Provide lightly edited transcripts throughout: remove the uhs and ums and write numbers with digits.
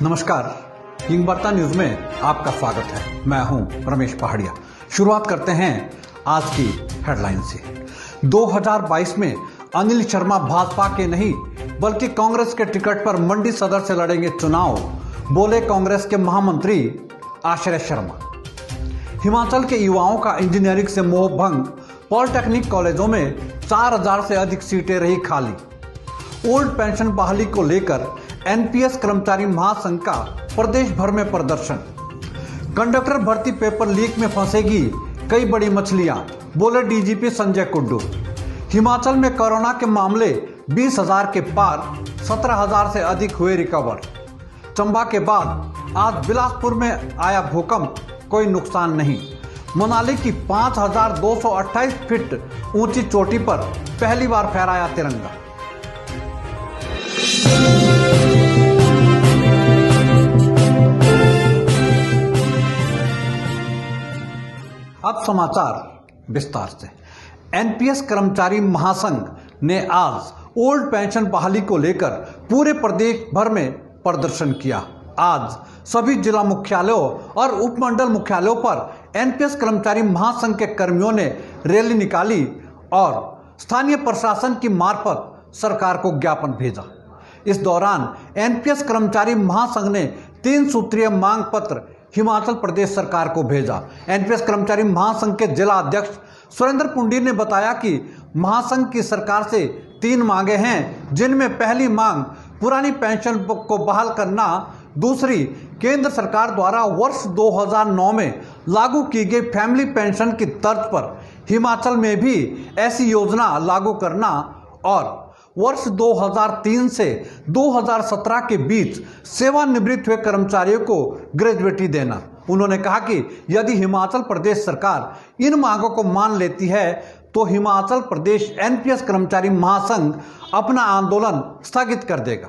नमस्कार, किंग वार्ता न्यूज में आपका स्वागत है। मैं हूं रमेश पहाड़िया। शुरुआत करते हैं आज की हेडलाइन से। 2022 में अनिल शर्मा भाजपा के नहीं बल्कि कांग्रेस के टिकट पर मंडी सदर से लड़ेंगे चुनाव, बोले कांग्रेस के महामंत्री आश्रय शर्मा। हिमाचल के युवाओं का इंजीनियरिंग से मोह भंग, पॉलिटेक्निक कॉलेजों में 4000 से अधिक सीटें रही खाली। ओल्ड पेंशन बहाली को लेकर एनपीएस कर्मचारी महासंघ का प्रदेश भर में प्रदर्शन। कंडक्टर भर्ती पेपर लीक में फंसेगी कई बड़ी मछलियां, बोले डीजीपी संजय कुंडू। हिमाचल में कोरोना के मामले 20,000 के पार, 17,000 से अधिक हुए रिकवर। चंबा के बाद आज बिलासपुर में आया भूकंप, कोई नुकसान नहीं। मनाली की 5,228 फीट ऊंची चोटी पर पहली बार फहराया तिरंगा। अब समाचार विस्तार से। एनपीएस कर्मचारी महासंघ ने आज ओल्ड पेंशन बहाली को लेकर पूरे प्रदेश भर में प्रदर्शन किया। आज सभी जिला मुख्यालयों और उपमंडल मुख्यालयों पर एनपीएस कर्मचारी महासंघ के कर्मियों ने रैली निकाली और स्थानीय प्रशासन की मार्फत सरकार को ज्ञापन भेजा। इस दौरान एनपीएस कर्मचारी महासंघ ने 3 सूत्रीय मांग पत्र हिमाचल प्रदेश सरकार को भेजा। एनपीएस कर्मचारी महासंघ के जिला अध्यक्ष सुरेंद्र पुंडी ने बताया कि महासंघ की सरकार से 3 मांगे हैं, जिनमें पहली मांग पुरानी पेंशन को बहाल करना, दूसरी केंद्र सरकार द्वारा वर्ष 2009 में लागू की गई फैमिली पेंशन की तर्ज पर हिमाचल में भी ऐसी योजना लागू करना और वर्ष 2003 से 2017 के बीच सेवानिवृत्त हुए कर्मचारियों को ग्रेजुएटी देना। उन्होंने कहा कि यदि हिमाचल प्रदेश सरकार इन मांगों को मान लेती है तो हिमाचल प्रदेश एनपीएस कर्मचारी महासंघ अपना आंदोलन स्थगित कर देगा।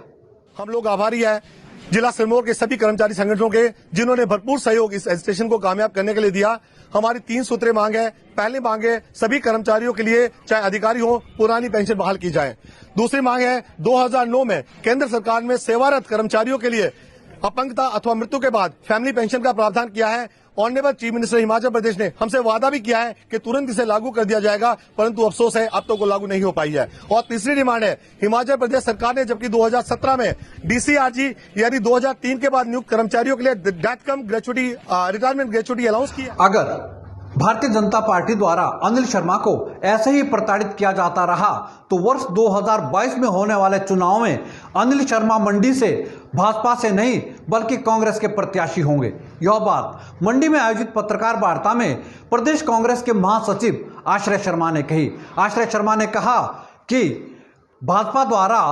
हम लोग आभारी है जिला सिरमौर के सभी कर्मचारी संगठनों के, जिन्होंने भरपूर सहयोग इस एजिटेशन को कामयाब करने के लिए दिया। हमारी 3 सूत्रीय मांग है। पहली मांग है सभी कर्मचारियों के लिए, चाहे अधिकारी हो, पुरानी पेंशन बहाल की जाए। दूसरी मांग है 2009 में केंद्र सरकार में सेवारत कर्मचारियों के लिए अपंगता अथवा मृत्यु के बाद फैमिली पेंशन का प्रावधान किया है। Honourable chief minister Himachal Pradesh ने हमसे वादा भी किया है कि तुरंत इसे लागू कर दिया जाएगा, परंतु अफसोस है अब तक वो लागू नहीं हो पाई है। और तीसरी डिमांड है हिमाचल प्रदेश सरकार ने जबकि 2017 में डीसीआरजी यानी 2003 के बाद नियुक्त कर्मचारियों के लिए डेथ कम ग्रेचुटी रिटायरमेंट ग्रेचुटी अलाउंस किया। अगर भारतीय जनता पार्टी द्वारा अनिल शर्मा को ऐसे ही प्रताड़ित किया जाता रहा तो वर्ष 2022 में होने वाले चुनाव में अनिल शर्मा मंडी से भाजपा से नहीं बल्कि कांग्रेस के प्रत्याशी होंगे। यह बात मंडी में आयोजित पत्रकार वार्ता में प्रदेश कांग्रेस के महासचिव आश्रय शर्मा ने कही। आश्रय शर्मा ने कहा कि भाजपा द्वारा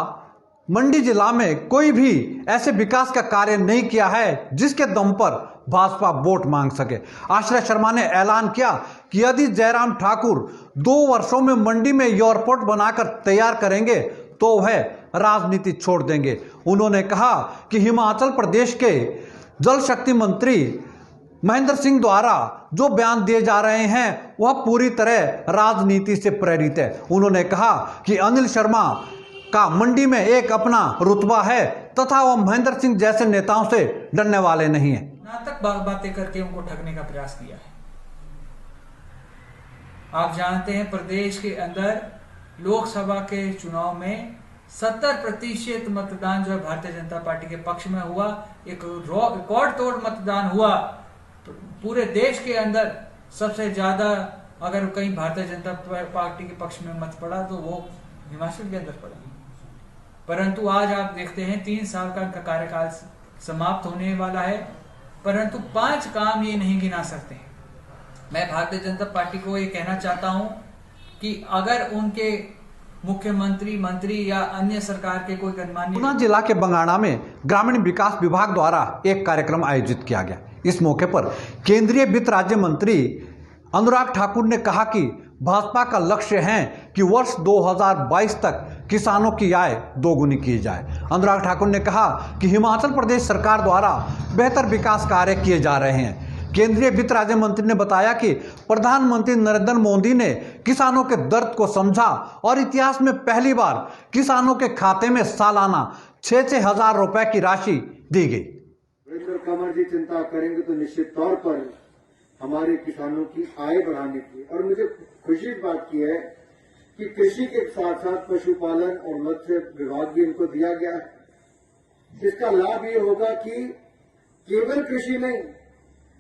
मंडी जिला में कोई भी ऐसे विकास का कार्य नहीं किया है जिसके दम पर भाजपा वोट मांग सके। आश्रय शर्मा ने ऐलान किया कि यदि जयराम ठाकुर 2 वर्षों में मंडी में एयरपोर्ट बनाकर तैयार करेंगे तो वह राजनीति छोड़ देंगे। उन्होंने कहा कि हिमाचल प्रदेश के जल शक्ति मंत्री महेंद्र सिंह द्वारा जो बयान दिए जा रहे हैं वह पूरी तरह राजनीति से प्रेरित है। उन्होंने कहा कि अनिल शर्मा का मंडी में एक अपना रुतबा है तथा वह महेंद्र सिंह जैसे नेताओं से डरने वाले नहीं है। नाटक बातें करके उनको ठगने का प्रयास किया है। आप जानते हैं प्रदेश के अंदर लोकसभा के चुनाव में 70% मतदान जो है भारतीय जनता पार्टी के पक्ष में हुआ। एक रिकॉर्ड तोड़ मतदान हुआ। पूरे देश के अंदर सबसे ज्यादा अगर कहीं भारतीय जनता पार्टी के पक्ष में मत पड़ा तो वो हिमाचल के अंदर पड़ा। परंतु आज आप देखते हैं 3 साल का इनका कार्यकाल समाप्त होने वाला है, परंतु 5 काम ये नहीं गिना सकते। मैं भारतीय जनता पार्टी को ये कहना चाहता हूं कि अगर उनके मुख्यमंत्री, मंत्री या अन्य सरकार के कोई गणमान्य। ऊना जिला के बंगाणा में ग्रामीण विकास विभाग द्वारा एक कार्यक्रम आयोजित किया गया। इस मौके पर केंद्रीय वित्त राज्य मंत्री अनुराग ठाकुर ने कहा कि भाजपा का लक्ष्य है कि वर्ष 2022 तक किसानों की आय दोगुनी की जाए। अनुराग ठाकुर ने कहा कि हिमाचल प्रदेश सरकार द्वारा बेहतर विकास कार्य किए जा रहे हैं। केंद्रीय वित्त राज्य मंत्री ने बताया कि प्रधानमंत्री नरेंद्र मोदी ने किसानों के दर्द को समझा और इतिहास में पहली बार किसानों के खाते में सालाना 6-6 हजार रुपए की राशि दी गई। कंवर जी चिंता करेंगे तो निश्चित तौर पर हमारे किसानों की आय बढ़ाने की। और मुझे खुशी की बात की है कि कृषि के साथ साथ पशुपालन और मत्स्य विभाग भी इनको दिया गया है। इसका लाभ ये होगा कि केवल कृषि नहीं,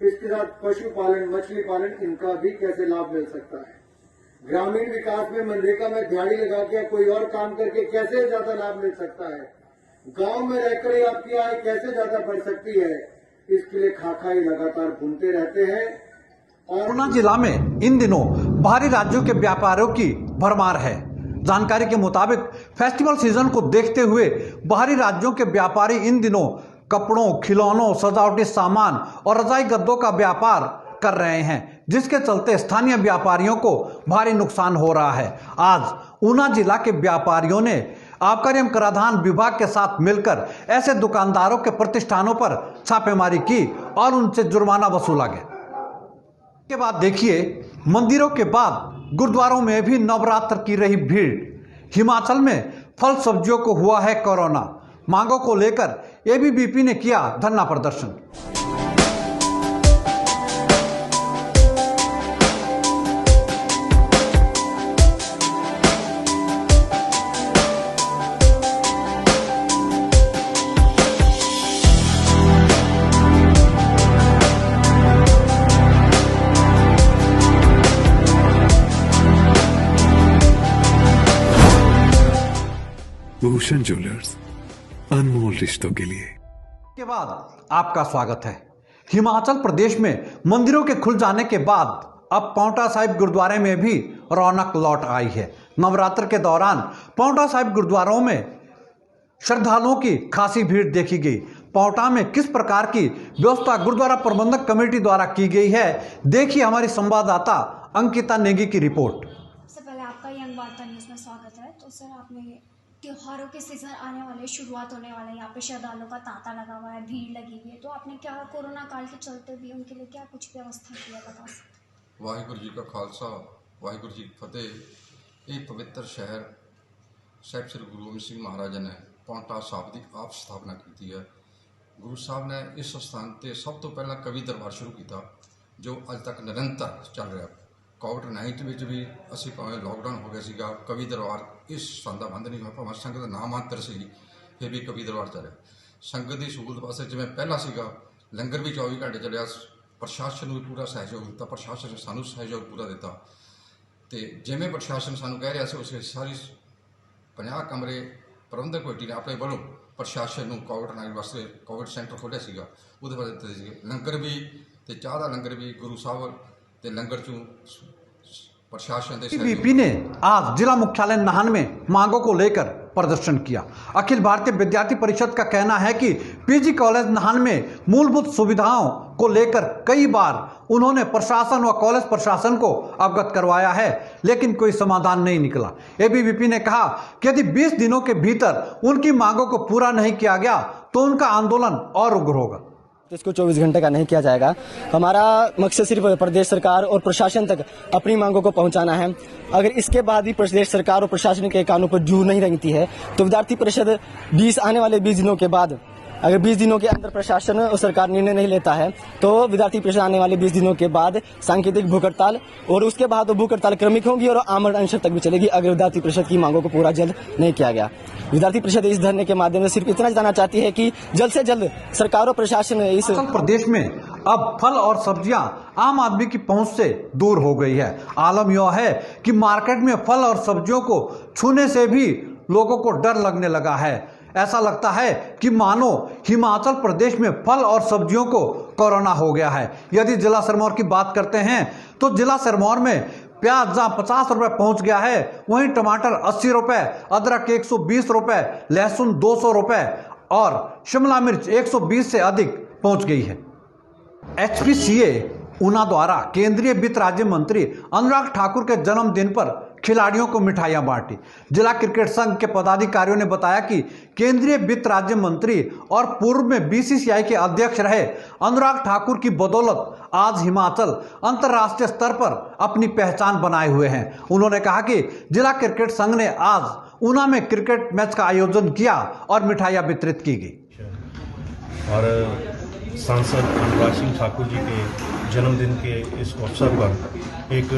इसके साथ पशुपालन, मछली पालन, इनका भी कैसे लाभ मिल सकता है। ग्रामीण विकास में मनरेगा में दिहाड़ी लगा के कोई और काम करके कैसे ज्यादा लाभ मिल सकता है। गांव में रहकर आपकी आय कैसे ज्यादा बढ़ सकती है, इसके लिए खाका ही लगातार घूमते रहते हैं। और ऊना जिला में इन दिनों बाहरी राज्यों के व्यापारियों की भरमार है। जानकारी के मुताबिक फेस्टिवल सीजन को देखते हुए बाहरी राज्यों के व्यापारी इन दिनों कपड़ों, खिलौनों, सजावटी सामान और रजाई गद्दों का व्यापार कर रहे हैं, जिसके चलते स्थानीय व्यापारियों को भारी नुकसान हो रहा है। आज ऊना जिला के व्यापारियों ने आबकारी एवं कराधान विभाग के साथ मिलकर ऐसे दुकानदारों के प्रतिष्ठानों पर छापेमारी की और उनसे जुर्माना वसूला गया। के बाद देखिए, मंदिरों के बाद गुरुद्वारों में भी नवरात्र की रही भीड़। हिमाचल में फल सब्जियों को हुआ है कोरोना। मांगों को लेकर एबीवीपी ने किया धरना प्रदर्शन। भूषण ज्वेलर्स, अनमोल रिश्तों के लिए। के बाद आपका स्वागत है। हिमाचल प्रदेश में मंदिरों के खुल जाने के बाद अब पांवटा साहिब गुरुद्वारे में भी रौनक लौट आई है। नवरात्र के दौरान पांवटा साहिब गुरुद्वारों में श्रद्धालुओं की खासी भीड़ देखी गई। पांवटा में किस प्रकार की व्यवस्था गुरुद्वारा प्रबंधक कमेटी द्वारा की गई है, देखिए हमारी संवाददाता अंकिता नेगी की रिपोर्ट। सबसे पहले आपका यंग वार्ता न्यूज़ में स्वागत है। तो सर, आपने त्योहारों के सीजन आने वाले, शुरुआत होने वाले, यहाँ पे श्रद्धालुओं का तांता लगा हुआ है, भीड़ लगी हुई है, तो आपने क्या कोरोना काल के चलते भी उनके लिए क्या कुछ व्यवस्था किया, बता सकते? वाहिगुरू जी का खालसा, वाहिगुरू जी की फतेह। ਇਹ ਪਵਿੱਤਰ ਸ਼ਹਿਰ ਸਾਹਿਬ ਸ੍ਰੀ ਗੁਰੂ ਗੋਬਿੰਦ ਸਿੰਘ ਮਹਾਰਾਜ ਨੇ ਪਾਉਂਟਾ ਸਾਹਿਬ ਦੀ ਆਪ ਸਥਾਪਨਾ ਕੀਤੀ ਹੈ। ਗੁਰੂ ਸਾਹਿਬ ਨੇ ਇਸ ਸਥਾਨ ਤੇ ਸਭ ਤੋਂ ਪਹਿਲਾਂ ਕਵੀ ਦਰਬਾਰ ਸ਼ੁਰੂ ਕੀਤਾ, ਜੋ ਅੱਜ ਤੱਕ ਨਿਰੰਤਰ ਚੱਲ ਰਿਹਾ। ਕੋਵਿਡ-19 ਵਿੱਚ ਵੀ ਅਸੀਂ ਭਾਵੇਂ ਲੋਕਡਾਊਨ ਹੋ ਗਿਆ ਸੀਗਾ, ਕਵੀ ਦਰਬਾਰ ਇਸ ਸਥਾਨ ਦਾ ਬੰਦ ਨਹੀਂ ਹੋਇਆ। ਭਾਵੇਂ ਸੰਗਤ ਦਾ ਨਾਮ ਮਾਤਰ ਸੀ, ਫਿਰ ਵੀ ਕਵੀ ਦਰਬਾਰ ਚੱਲਿਆ। ਸੰਗਤ ਦੀ ਸਹੂਲਤ ਵਾਸਤੇ ਜਿਵੇਂ ਪਹਿਲਾਂ ਸੀਗਾ, ਲੰਗਰ ਵੀ 24 ਘੰਟੇ ਚੱਲਿਆ। ਪ੍ਰਸ਼ਾਸਨ ਨੂੰ ਵੀ ਪੂਰਾ ਸਹਿਯੋਗ ਦਿੱਤਾ, ਪ੍ਰਸ਼ਾਸਨ ਨੇ ਸਾਨੂੰ ਸਹਿਯੋਗ ਪੂਰਾ ਦਿੱਤਾ। ਤੇ ਜਿਵੇਂ ਪ੍ਰਸ਼ਾਸਨ ਸਾਨੂੰ ਕਹਿ ਰਿਹਾ ਸੀ, ਉਸੇ ਸਾਰੀ 50 ਕਮਰੇ ਪ੍ਰਬੰਧਕ ਕਮੇਟੀ ਨੇ ਆਪਣੇ ਵੱਲੋਂ ਪ੍ਰਸ਼ਾਸਨ ਨੂੰ ਕੋਵਿਡ-19 ਵਾਸਤੇ ਕੋਵਿਡ ਸੈਂਟਰ ਖੋਲ੍ਹਿਆ ਸੀਗਾ, ਉਹਦੇ ਬਾਰੇ ਦਿੱਤੇ ਸੀਗੇ। ਲੰਗਰ ਵੀ ਤੇ ਚਾਹ ਦਾ ਲੰਗਰ ਵੀ ਗੁਰੂ ਸਾਹਿਬ ਤੇ ਲੰਗਰ ਚੋਂ प्रशासन एबीवीपी ने आज जिला मुख्यालय नाहन में मांगों को लेकर प्रदर्शन किया। अखिल भारतीय विद्यार्थी परिषद का कहना है कि पीजी कॉलेज नाहन में मूलभूत सुविधाओं को लेकर कई बार उन्होंने प्रशासन व कॉलेज प्रशासन को अवगत करवाया है, लेकिन कोई समाधान नहीं निकला। एबीवीपी ने कहा कि यदि 20 दिनों के भीतर उनकी मांगों को पूरा नहीं किया गया तो उनका आंदोलन और उग्र होगा। तो इसको 24 घंटे का नहीं किया जाएगा। हमारा मकसद सिर्फ प्रदेश सरकार और प्रशासन तक अपनी मांगों को पहुंचाना है। अगर इसके बाद भी प्रदेश सरकार और प्रशासन के कानों पर जू नहीं रंगती है तो विद्यार्थी परिषद आने वाले 20 दिनों के बाद, अगर 20 दिनों के अंदर प्रशासन और सरकार निर्णय नहीं लेता है तो विद्यार्थी परिषद आने वाले 20 दिनों के बाद सांकेतिक भूख हड़ताल, और उसके बाद वो भूख हड़ताल क्रमिक होगी और आमरण अनशन तक भी चलेगी अगर विद्यार्थी परिषद की मांगों को पूरा जल्द नहीं किया गया। विद्यार्थी परिषद इस धरने के माध्यम से सिर्फ इतना जानना चाहती है कि जल्द से जल्द सरकार और प्रशासन इस प्रदेश में अब फल और सब्जियां आम आदमी की पहुंच से दूर हो गई है। आलम यह है कि मार्केट में फल और सब्जियों को छूने से भी लोगों को डर लगने लगा है। ऐसा लगता है कि मानो हिमाचल प्रदेश में फल और सब्जियों को कोरोना हो गया है। यदि जिला सिरमौर की बात करते हैं तो जिला सिरमौर में प्याज जहाँ 50 रुपए पहुंच गया है, वहीं टमाटर 80 रुपए, अदरक 120 रुपए, लहसुन 200 रुपए और शिमला मिर्च 120 से अधिक पहुंच गई है। HPCA ऊना द्वारा केंद्रीय वित्त राज्य मंत्री अनुराग ठाकुर के जन्मदिन पर खिलाड़ियों को मिठाइयां बांटी। जिला क्रिकेट संघ के पदाधिकारियों ने बताया कि केंद्रीय वित्त राज्य मंत्री और पूर्व में BCCI के अध्यक्ष रहे अनुराग ठाकुर की बदौलत आज हिमाचल अंतर्राष्ट्रीय स्तर पर अपनी पहचान बनाए हुए हैं। उन्होंने कहा कि जिला क्रिकेट संघ ने आज ऊना में क्रिकेट मैच का आयोजन किया और मिठाइयां वितरित की गई। और सांसद अनुराग सिंह ठाकुर जी के जन्मदिन के इस अवसर पर एक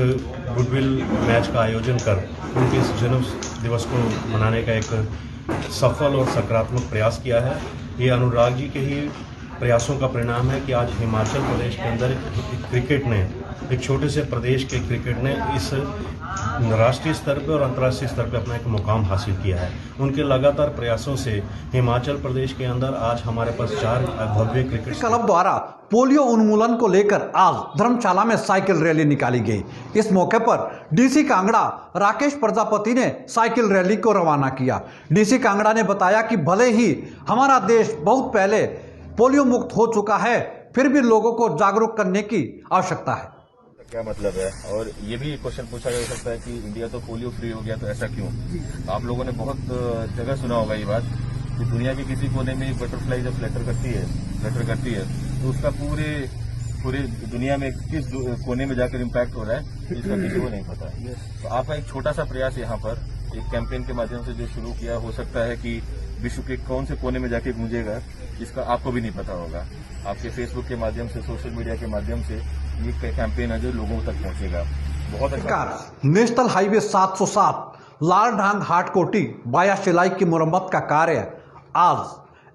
गुडविल मैच का आयोजन कर उनके इस जन्म दिवस को मनाने का एक सफल और सकारात्मक प्रयास किया है। ये अनुराग जी के ही प्रयासों का परिणाम है कि आज हिमाचल प्रदेश के अंदर क्रिकेट ने, एक छोटे से प्रदेश के क्रिकेट ने इस राष्ट्रीय स्तर पर और अंतर्राष्ट्रीय स्तर पर अपना एक मुकाम हासिल किया है। उनके लगातार प्रयासों से हिमाचल प्रदेश के अंदर आज हमारे पास 4 भव्य क्रिकेट क्लब द्वारा पोलियो उन्मूलन को लेकर आज धर्मशाला में साइकिल रैली निकाली गई। इस मौके पर डीसी कांगड़ा राकेश प्रजापति ने साइकिल रैली को रवाना किया। डीसी कांगड़ा ने बताया कि भले ही हमारा देश बहुत पहले पोलियो मुक्त हो चुका है, फिर भी लोगों को जागरूक करने की आवश्यकता है। क्या मतलब है, और ये भी क्वेश्चन पूछा जा सकता है कि इंडिया तो पोलियो फ्री हो गया, तो ऐसा क्यों? आप लोगों ने बहुत जगह सुना होगा ये बात कि दुनिया के किसी कोने में बटरफ्लाई जब फ्लटर करती है तो उसका पूरे दुनिया में किस कोने में जाकर इम्पैक्ट हो रहा है इसका किसी को नहीं पता। तो आपका एक छोटा सा प्रयास यहाँ पर एक कैंपेन के माध्यम से जो शुरू किया, हो सकता है कि विश्व के कौन से कोने में जाके गूंजेगा इसका आपको भी नहीं पता होगा। आपके फेसबुक के माध्यम से, सोशल मीडिया के माध्यम से ये कैंपेन है जो लोगों तक पहुंचेगा। बहुत अच्छा। National highway 707 Laldhang Hatkoti via Shillai की मुरम्मत का कार्य आज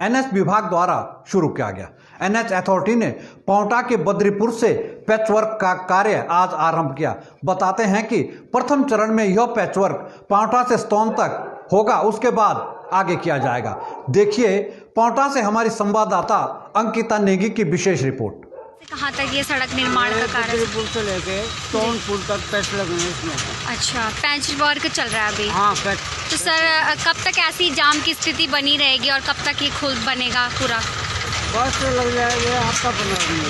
एनएच विभाग द्वारा शुरू किया गया। एनएच अथॉरिटी ने पांवटा के बद्रीपुर से पैचवर्क का कार्य आज आरंभ किया। बताते हैं कि प्रथम चरण में यह पैचवर्क पांवटा से स्टोन तक होगा, उसके बाद आगे किया जाएगा। देखिए पांवटा से हमारी संवाददाता अंकिता नेगी की विशेष रिपोर्ट। कहाँ तक ये सड़क निर्माण का कार्य? पुल से लेके स्टोन पुल तक पैच लगे हैं इसमें। अच्छा, पैच वर्क चल रहा है अभी? हाँ पैच। तो सर कब तक ऐसी जाम की स्थिति बनी रहेगी और कब तक ये खुद बनेगा पूरा? बस लग जाएगा हफ्ता 15 दिन।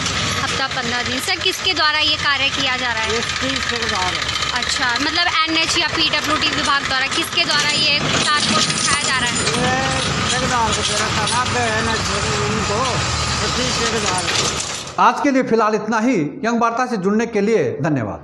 हफ्ता 15 दिन। सर किसके द्वारा ये कार्य किया जा रहा है? अच्छा, मतलब एनएच या पीडब्ल्यूडी विभाग द्वारा, किसके द्वारा ये कार्य को सिखाया जा रहा है? आज के लिए फिलहाल इतना ही। यंग वार्ता से जुड़ने के लिए धन्यवाद।